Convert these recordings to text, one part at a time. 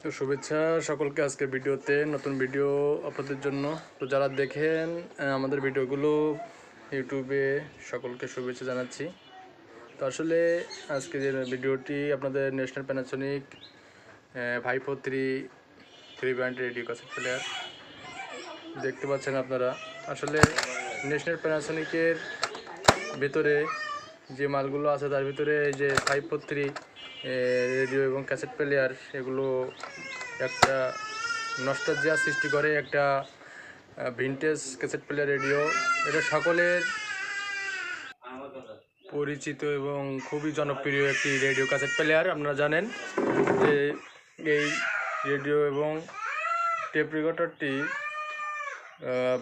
তো শুভেচ্ছা সকলকে আজকের ভিডিওতে নতুন ভিডিও আপনাদের জন্য। তো যারা দেখেন আমাদের ভিডিওগুলো ইউটিউবে, সকলকে শুভেচ্ছা জানাচ্ছি। তো আসলে আজকে যে ভিডিওটি আপনাদের national Panasonic 543 band radio cassette player দেখতে পাচ্ছেন আপনারা। আসলে ন্যাশনাল প্যানাসোনিকের ভেতরে যে মালগুলো আছে তার ভিতরে এই যে 543 রেডিও এবং ক্যাসেট প্লেয়ার, এগুলো একটা নস্টালজিয়া সৃষ্টি করে। একটা ভিনটেজ ক্যাসেট প্লেয়ার রেডিও, এটা সকলের পরিচিত এবং খুবই জনপ্রিয় একটি রেডিও ক্যাসেট প্লেয়ার। আপনারা জানেন যে এই রেডিও এবং টেপ রেকর্ডারটি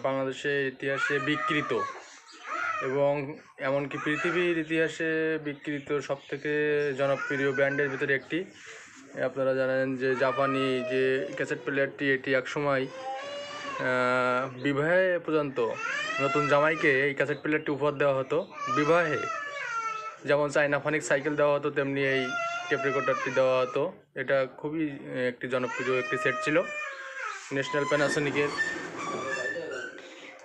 বাংলাদেশের ইতিহাসে বিকৃত এবং এমনকি পৃথিবীর ইতিহাসে বিকৃত সবথেকে জনপ্রিয় ব্র্যান্ডের ভিতরে একটি। আপনারা জানেন যে জাপানি যে ক্যাসেট প্লেয়ারটি, এটি একসময় বিবাহে পর্যন্ত নতুন জামাইকে এই ক্যাসেট প্লেয়ারটি উপহার দেওয়া হতো। বিবাহে যেমন চাইনাফনিক সাইকেল দেওয়া হতো, তেমনি এই টেপ রেকর্ডারটি দেওয়া হতো। এটা খুবই একটি জনপ্রিয় একটি সেট ছিল ন্যাশনাল প্যানাসোনিকের।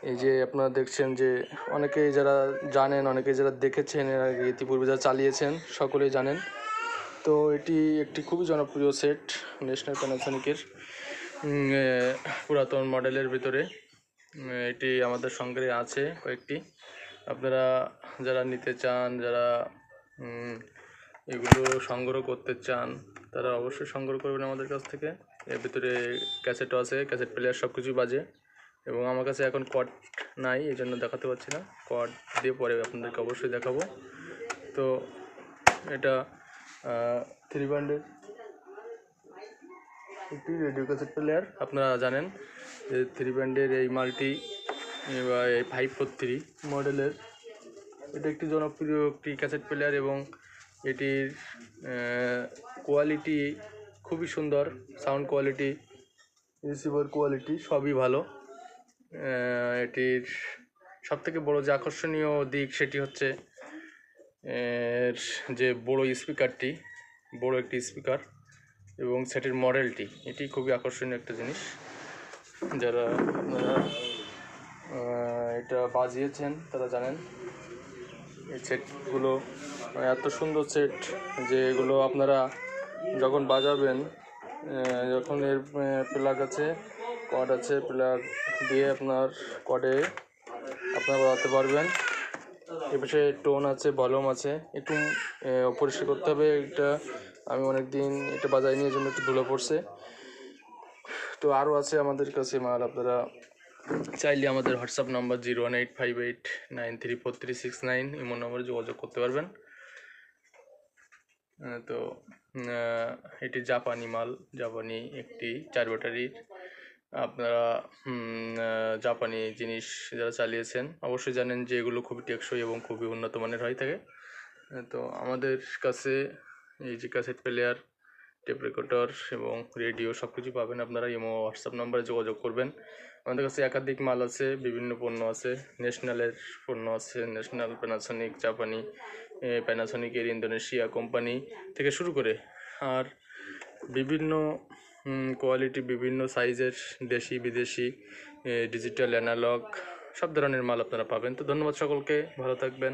এই যে আপনারা দেখছেন যে অনেকেই যারা জানেন, অনেকেই যারা দেখেছেন, এর আগে ইতিপূর্বে যারা চালিয়েছেন সকলেই জানেন। তো এটি একটি খুবই জনপ্রিয় সেট ন্যাশনাল প্যানাসোনিকের পুরাতন মডেলের ভিতরে। এটি আমাদের সঙ্গে আছে কয়েকটি। আপনারা যারা নিতে চান, যারা এগুলো সংগ্রহ করতে চান, তারা অবশ্যই সংগ্রহ করবেন আমাদের কাছ থেকে। এর ভিতরে ক্যাসেটও আছে, ক্যাসেট প্লেয়ার সব কিছুই বাজে। এবং আমার কাছে এখন কর্ড নাই, এই জন্য দেখাতে পারছি না। কর্ড দিয়ে পরে আপনাদেরকে অবশ্যই দেখাবো। তো এটা 3 ব্যান্ডের একটি রেডিও ক্যাসেট প্লেয়ার। আপনারা জানেন যে 3 ব্যান্ডের এই মাল্টি বা এই 543 মডেলের এটা একটি জনপ্রিয় একটি ক্যাসেট প্লেয়ার এবং এটির কোয়ালিটি খুবই সুন্দর। সাউন্ড কোয়ালিটি, রিসিভার কোয়ালিটি সবই ভালো। এটির সবথেকে বড় যে আকর্ষণীয় দিক সেটি হচ্ছে যে বড় স্পিকারটি, বড় একটি স্পিকার এবং সেটির মডেলটি, এটি খুবই আকর্ষণীয় একটা জিনিস। যারা আপনারা এটা বাজিয়েছেন তারা জানেন এই সেটগুলো এত সুন্দর সেট যে এগুলো আপনারা যখন বাজাবেন, যখন এর প্লাগ আছে, কর্ড আছে, প্লাগ দিয়ে আপনার কর্ডে আপনারা বাজাতে পারবেন। এপাশে টোন আছে, ভলিউম আছে। একটু পরিষ্কার করতে হবে এটা, আমি অনেক দিন এটা বাজাইনি, এই জন্য একটু ধুলো পড়ছে। তো আরও আছে আমাদের কাছে মাল। আপনারা চাইলে আমাদের হোয়াটসঅ্যাপ নাম্বার 01858934369 এমন নম্বরে যোগাযোগ করতে পারবেন। তো এটি জাপানি মাল, জাপানি একটি 4 ব্যাটারির। আপনারা জাপানি জিনিস যারা চালিয়েছেন অবশ্যই জানেন যে এগুলো খুবই টেকসই এবং খুবই উন্নত মানের হয়ে থাকে। তো আমাদের কাছে এই যে ক্যাসেট প্লেয়ার, টেপ রেকর্ডার এবং রেডিও সব কিছু পাবেন। আপনারা ইমো হোয়াটসঅ্যাপ নাম্বারে যোগাযোগ করবেন। আমাদের কাছে একাধিক মাল আছে, বিভিন্ন পণ্য আছে। ন্যাশনালের পণ্য আছে, ন্যাশনাল, প্যানাসোনিক, জাপানি, প্যানাসোনিকের ইন্দোনেশিয়া কোম্পানি থেকে শুরু করে আর বিভিন্ন কোয়ালিটি, বিভিন্ন সাইজের, দেশি বিদেশি, ডিজিটাল, অ্যানালগ সব ধরনের মাল আপনারা পাবেন। তো ধন্যবাদ সকলকে, ভালো থাকবেন।